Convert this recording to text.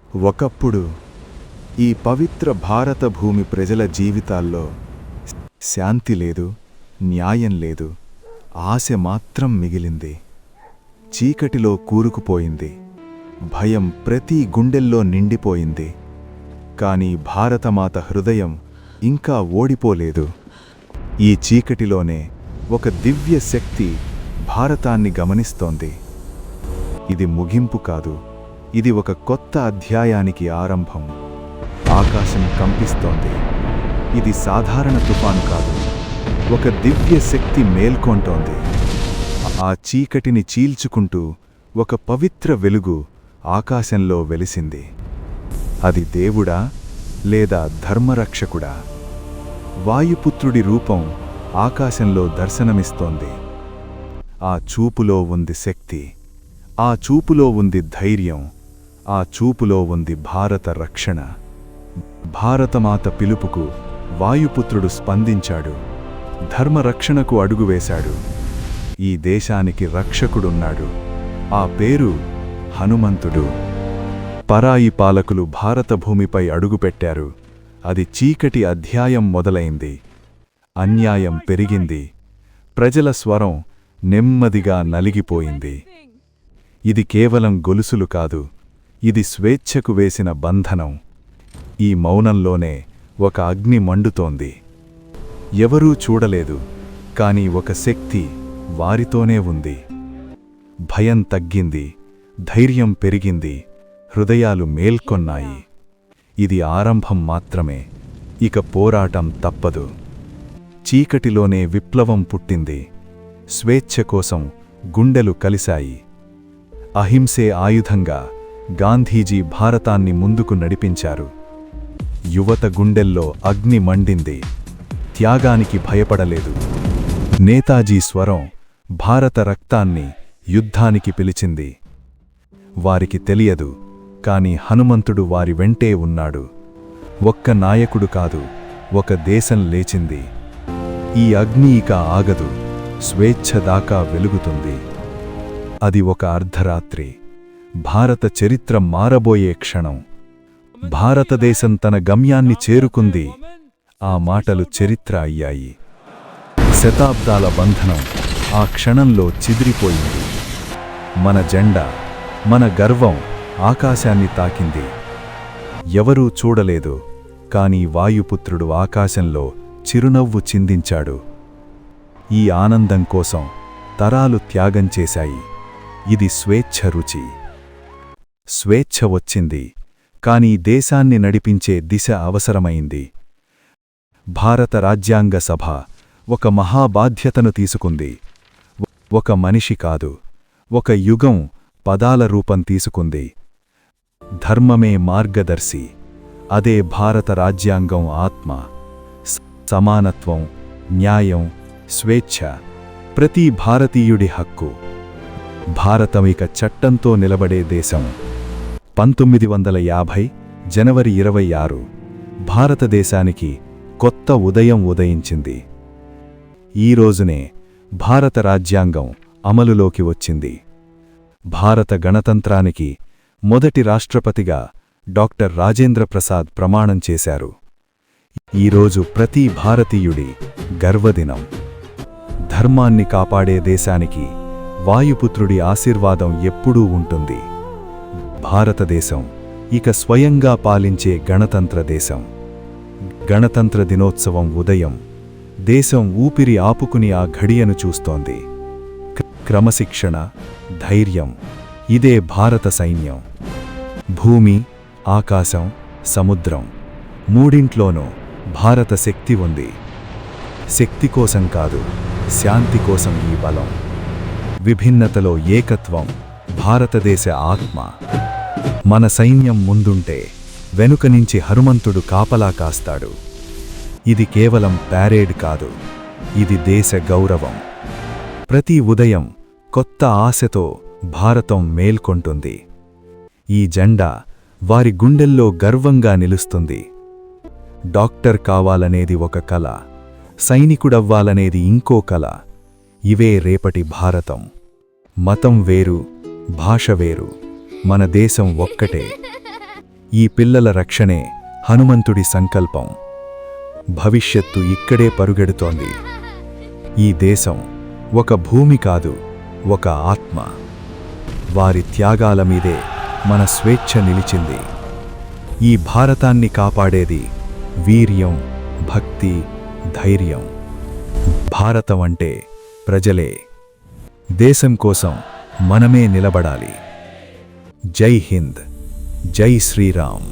ఒకప్పుడు ఈ పవిత్ర భారత భూమి ప్రజల జీవితాల్లో శాంతి లేదు, న్యాయం లేదు, ఆశ మాత్రం మిగిలింది. చీకటిలో కూరుకుపోయింది, భయం ప్రతి గుండెల్లో నిండిపోయింది. కాని భారతమాత హృదయం ఇంకా ఓడిపోలేదు. ఈ చీకటిలోనే ఒక దివ్య శక్తి భారతాన్ని గమనిస్తోంది. ఇది ముగింపు కాదు, ఇది ఒక కొత్త అధ్యాయానికి ఆరంభం. ఆకాశం కంపిస్తోంది. ఇది సాధారణ తుఫాను కాదు, ఒక దివ్య శక్తి మేల్కొంటోంది. ఆ చీకటిని చీల్చుకుంటూ ఒక పవిత్ర వెలుగు ఆకాశంలో వెలిసింది. అది దేవుడా లేదా ధర్మరక్షకుడా? వాయుపుత్రుడి రూపం ఆకాశంలో దర్శనమిస్తోంది. ఆ చూపులో ఉంది శక్తి, ఆ చూపులో ఉంది ధైర్యం, ఆ చూపులో ఉంది భారత రక్షణ. భారతమాత పిలుపుకు వాయుపుత్రుడు స్పందించాడు, ధర్మరక్షణకు అడుగువేశాడు. ఈ దేశానికి రక్షకుడున్నాడు, ఆ పేరు హనుమంతుడు. పరాయి పాలకులు భారత భూమిపై అడుగుపెట్టారు. అది చీకటి అధ్యాయం మొదలైంది. అన్యాయం పెరిగింది. ప్రజల స్వరం నెమ్మదిగా నలిగిపోయింది. ఇది కేవలం గొలుసులు కాదు, ఇది స్వేచ్ఛకు వేసిన బంధనం. ఈ మౌనంలోనే ఒక అగ్ని మండుతోంది. ఎవరూ చూడలేదు, కాని ఒక శక్తి వారితోనే ఉంది. భయం తగ్గింది, ధైర్యం పెరిగింది, హృదయాలు మేల్కొన్నాయి. ఇది ఆరంభం మాత్రమే, ఇక పోరాటం తప్పదు. చీకటిలోనే విప్లవం పుట్టింది. స్వేచ్ఛ కోసం గుండెలు కలిశాయి. అహింసే ఆయుధంగా గాంధీజీ భారతాన్ని ముందుకు నడిపించారు. యువత గుండెల్లో అగ్ని మండింది, త్యాగానికి భయపడలేదు. నేతాజీ స్వరం భారత రక్తాన్ని యుద్ధానికి పిలిచింది. వారికి తెలియదు, కాని హనుమంతుడు వారి వెంటే ఉన్నాడు. ఒక్క నాయకుడు కాదు, ఒక దేశం లేచింది. ఈ అగ్ని ఇక ఆగదు, స్వేచ్ఛ దాకా వెలుగుతుంది. అది ఒక అర్ధరాత్రి, భారత చరిత్ర మారబోయే క్షణం. భారతదేశం తన గమ్యాన్ని చేరుకుంది. ఆ మాటలు చరిత్ర అయ్యాయి. శతాబ్దాల బంధనం ఆ క్షణంలో చిదిరిపోయింది. మన జెండా, మన గర్వం ఆకాశాన్ని తాకింది. ఎవరూ చూడలేదు, కాని వాయుపుత్రుడు ఆకాశంలో చిరునవ్వు చిందించాడు. ఈ ఆనందం కోసం తరాలు త్యాగం చేశాయి. ఇది స్వేచ్ఛ రుచి. స్వేచ్ఛ వచ్చింది, కాని దేశాన్ని నడిపించే దిశ అవసరమైంది. భారత రాజ్యాంగ సభ ఒక మహాబాధ్యతను తీసుకుంది. ఒక మనిషి కాదు, ఒక యుగం పదాల రూపం తీసుకుంది. ధర్మమే మార్గదర్శి, అదే భారత రాజ్యాంగం ఆత్మ. సమానత్వం, న్యాయం, స్వేచ్ఛ ప్రతి భారతీయుడి హక్కు. భారతమిక చట్టంతో నిలబడే దేశం. 1950 జనవరి 26 భారతదేశానికి కొత్త ఉదయం ఉదయించింది. ఈ రోజునే భారత రాజ్యాంగం అమలులోకి వచ్చింది. భారత గణతంత్రానికి మొదటి రాష్ట్రపతిగా డాక్టర్ రాజేంద్ర ప్రసాద్ ప్రమాణం చేశారు. ఈరోజు ప్రతి భారతీయుడి గర్వదినం. ధర్మాన్ని కాపాడే దేశానికి వాయుపుత్రుడి ఆశీర్వాదం ఎప్పుడూ ఉంటుంది. భారతదేశం ఇక స్వయంగా పాలించే గణతంత్ర దేశం. గణతంత్ర దినోత్సవం ఉదయం దేశం ఊపిరి ఆపుకుని ఆ ఘడియను చూస్తోంది. క్రమశిక్షణ, ధైర్యం, ఇదే భారత సైన్యం. భూమి, ఆకాశం, సముద్రం మూడింట్లోనూ భారత శక్తి ఉంది. శక్తి కోసం కాదు, శాంతి కోసం ఈ బలం. విభిన్నతలో ఏకత్వం భారతదేశ ఆత్మ. మన సైన్యం ముందుంటే వెనుక నుంచి హనుమంతుడు కాపలా కాస్తాడు. ఇది కేవలం ప్యారేడ్ కాదు, ఇది దేశ గౌరవం. ప్రతి ఉదయం కొత్త ఆశతో భారతం మేల్కొంటుంది. ఈ జెండా వారి గుండెల్లో గర్వంగా నిలుస్తుంది. డాక్టర్ కావాలనేది ఒక కల, సైనికుడవ్వాలనేది ఇంకో కల. ఇవే రేపటి భారతం. మతం వేరు, భాష వేరు, మన దేశం ఒక్కటే. ఈ పిల్లల రక్షణే హనుమంతుడి సంకల్పం. భవిష్యత్తు ఇక్కడే పరుగెడుతోంది. ఈ దేశం ఒక భూమి కాదు, ఒక ఆత్మ. వారి త్యాగాల మీదే మన స్వేచ్ఛ నిలిచింది. ఈ భారతాన్ని కాపాడేది వీర్యం, భక్తి, ధైర్యం. భారతం అంటే ప్రజలే. దేశం కోసం మనమే నిలబడాలి. జై హింద్, జై శ్రీరామ్.